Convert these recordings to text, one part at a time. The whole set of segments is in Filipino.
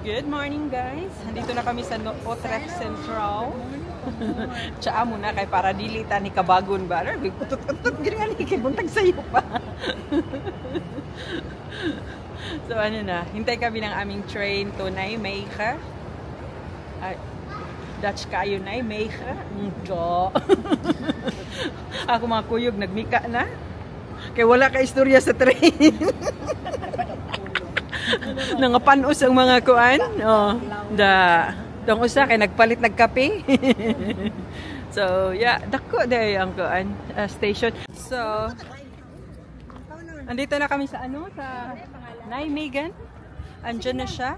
Good morning guys! Nandito na kami sa Utrecht Central. Tsaa muna kay para dilita ni kabagon ba? Utut-utut ganyan ni kay buntag sayo pa. So ano na, hintay kami ng aming train to Nijmegen. Dutch kayo Nijmegen. Ako mga kuyog nagmika na. Kaya wala ka istorya sa train. Nangapanos ang mga kuan. Oh, dong usa kay nagpalit nagkape. So, yeah, dako day ang kuan station. So, andito na kami sa ano, sa Nijmegen. Andiyan na siya.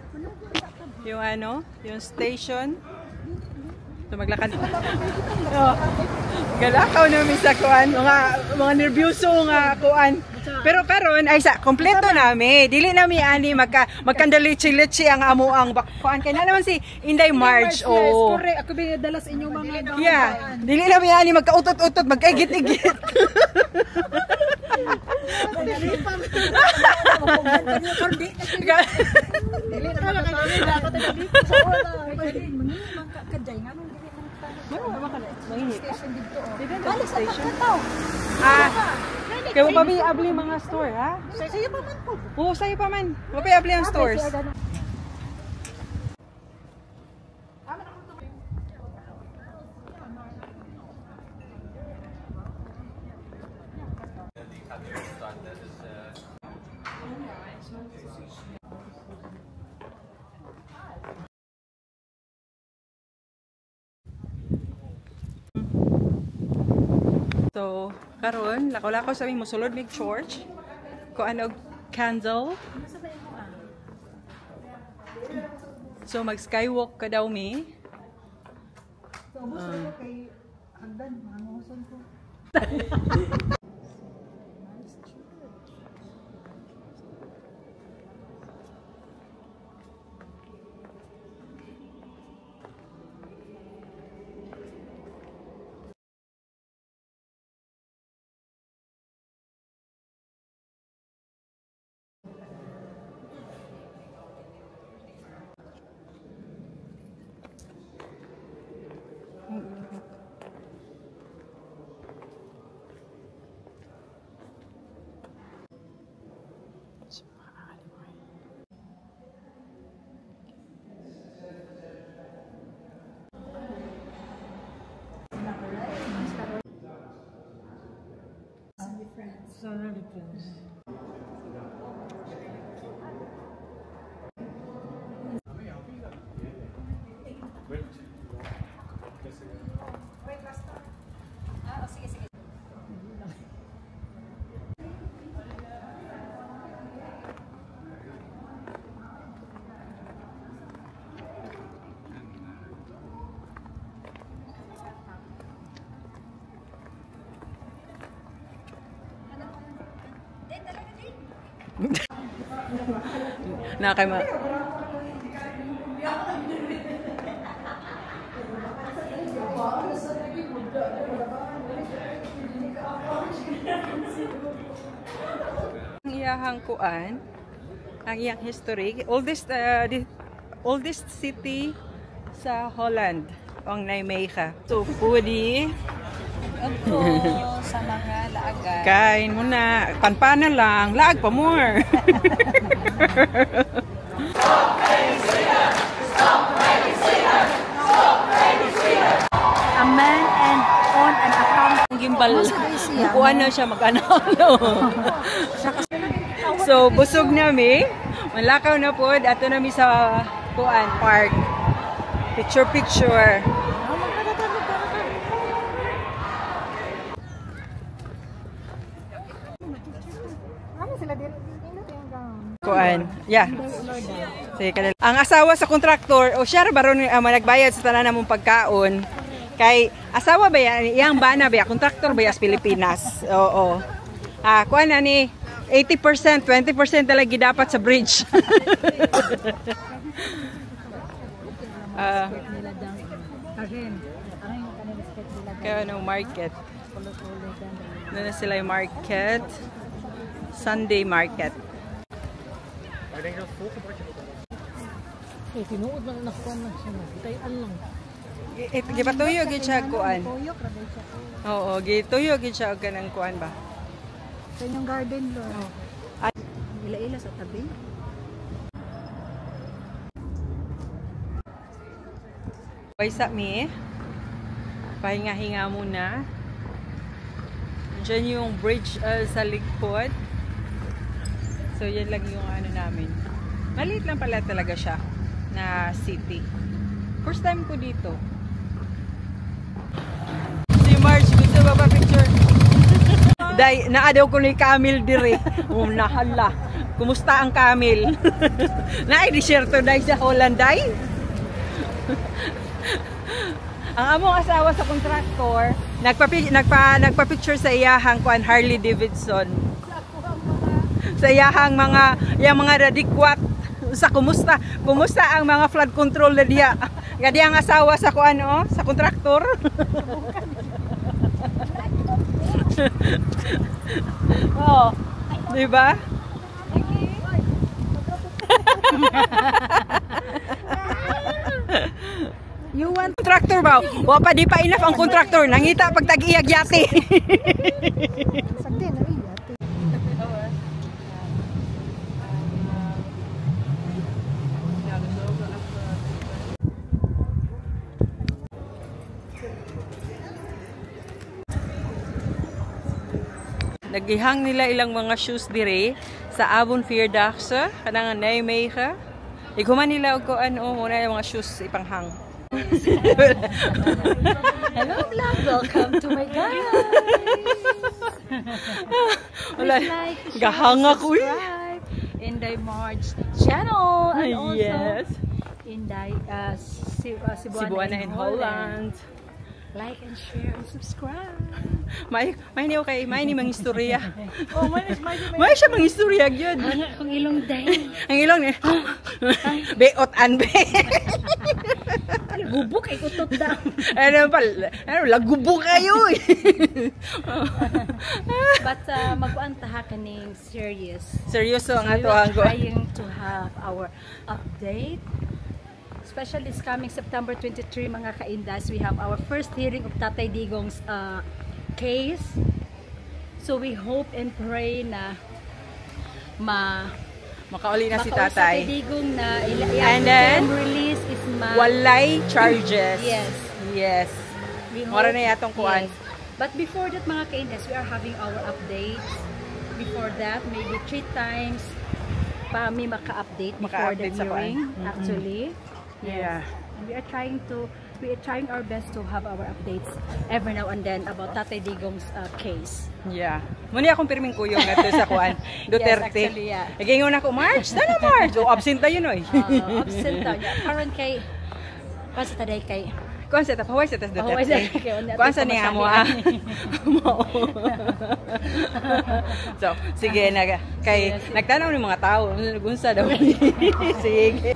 Yung ano, yung station. So, maglakad. Oh, galakaw namin sa kuan, mga nervyoso nga kuan. Pero karon ay sa kompleto nami. Dili nami ani magkandalitsi-litsi ang amo ang kuan kay na naman si Inday March. Oh, correct. Ako binadala sa inyong mga gamit. Yeah. Dili nami ani magkautot-utot, magkaigit-igit. Kaya mo abli mga store, ha? Sayo pa man po. Oo, sayo pa man. Abli ang stores. So, karon lakaw-lakaw sa aming mosulod mig church. Ko ano candle. So mag skywalk ka daw mi. So, gusto ko kay hagdan, manguson ko. Nakay ma. Ang iyahang kuan, ang iyang history, the oldest city sa Holland, ang Nijmegen. So foodie. Ito sa mga laagan. Kain mo na. Panpana lang. Laag pa more. A man and on an account. Gimbal. Bukuan na siya mag-analo. So, busog nami. Malakaw na po. Ato nami sa kuan park. Picture. Kuan. Yeah. Sige, ang asawa sa kontraktor, o siya baron nagbayad sa tanan namong pagkaon. Kay asawa ba yan? Iyang bana ba? Kontraktor ba sa Pilipinas? Oo. Kuan na ni 80%, 20% talaga dapat sa bridge. Kaya ano, market. Doon na sila yung market. Sunday market. Eh, tinuod man na kuan lang siya. Itayan lang. Gipatuyo gid siya kuan. Tuyok ra day siya. Oo, gituyo gid siya og kanang kuan ba. Sa inyong garden lo. Ila-ila sa tabi. Waysa mi. Pahinga-hinga muna. Diyan yung bridge sa likod. So yan lang yung ano namin. Maliit lang pala talaga siya na city. First time ko dito. Si Marge, gusto ba ba picture? Day, naadaw ko ni Camille dire. Nahala. Kumusta ang Camille? Naay-desierto day sa Holland day. Ang among asawa sa contractor, nagpa-picture sa iyahang kuan Harley Davidson. Sa iyahang mga radikwat sa kumusta ang mga flood control na diya. Gadi ang asawa sa kuan sa contractor. Oh, di ba? You want contractor ba? Wa pa di pa enough ang contractor. Nangita pag tag-iyag yate. Sagdi na rin yate. Nagihang nila ilang mga shoes dire sa Avon Viaduct kanang Nijmegen. Iguman nila og kuan muna yung mga shoes ipanghang. Hello vlog, welcome to my guys. Wala, Like, share, gahanga ko eh. subscribe in the Marge channel and also Yes. in the Cebuana in Holland. Like and share and subscribe. May niyo kay may ni mang istorya. Oh, may May siya mang istorya gyud. ano kung ilong day. Ang ilong ni. Beot an be. Gubok ay utot daw. Ano lagubo kayo eh. But magkuan ta kaning serious. Seryoso ang We ato will ang trying to have our update. Especially this coming September 23 mga ka-indas, we have our first hearing of Tatay Digong's case. So we hope and pray na makauli na si makausap tatay. Tatay Digong na And then, release is walay charges. Yes. Yes. We Mora hope- na yatong kuan. yes. But before that mga ka-indas, we are having our updates. Before that, maybe 3 times pa may maka-update before the Maka-update sa kuan. hearing. Actually. Yeah. And we are trying our best to have our updates every now and then about Tatay Digong's case. Yeah. Muna akong pirming kuyong nato sa kuan. Duterte. actually, yeah. Igingon ako, March, sana March. O, absent tayo no eh. Absent daw niya. Karon kay kasi taday kay Kuan sa tapaway sa tas Pahuway Duterte. sa kay on Kuan sa niya mo ah. So, sige na kay Sige. nagtanaw ni mga tao, gunsa daw. Sige.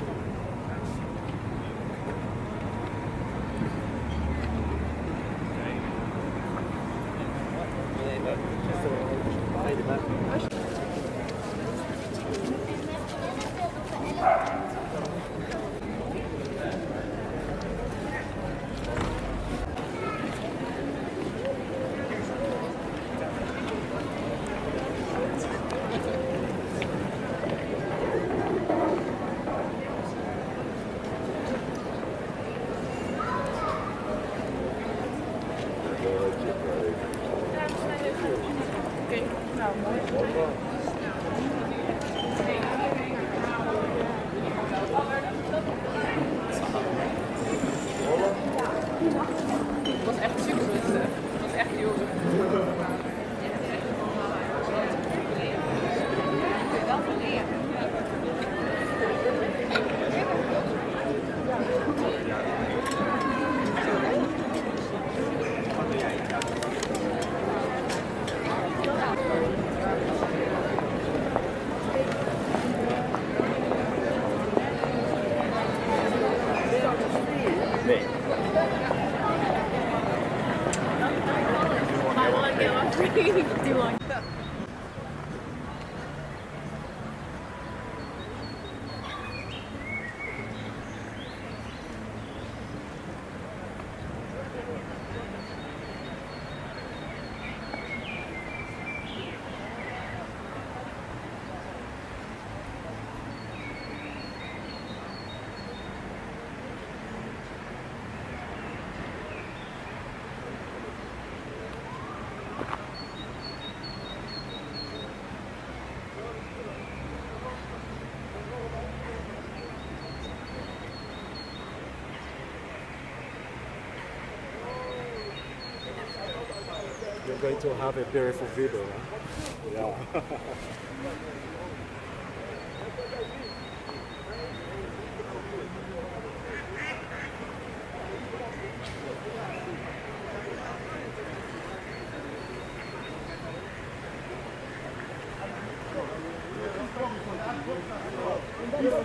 You're going to have a beautiful video. Huh? Yeah.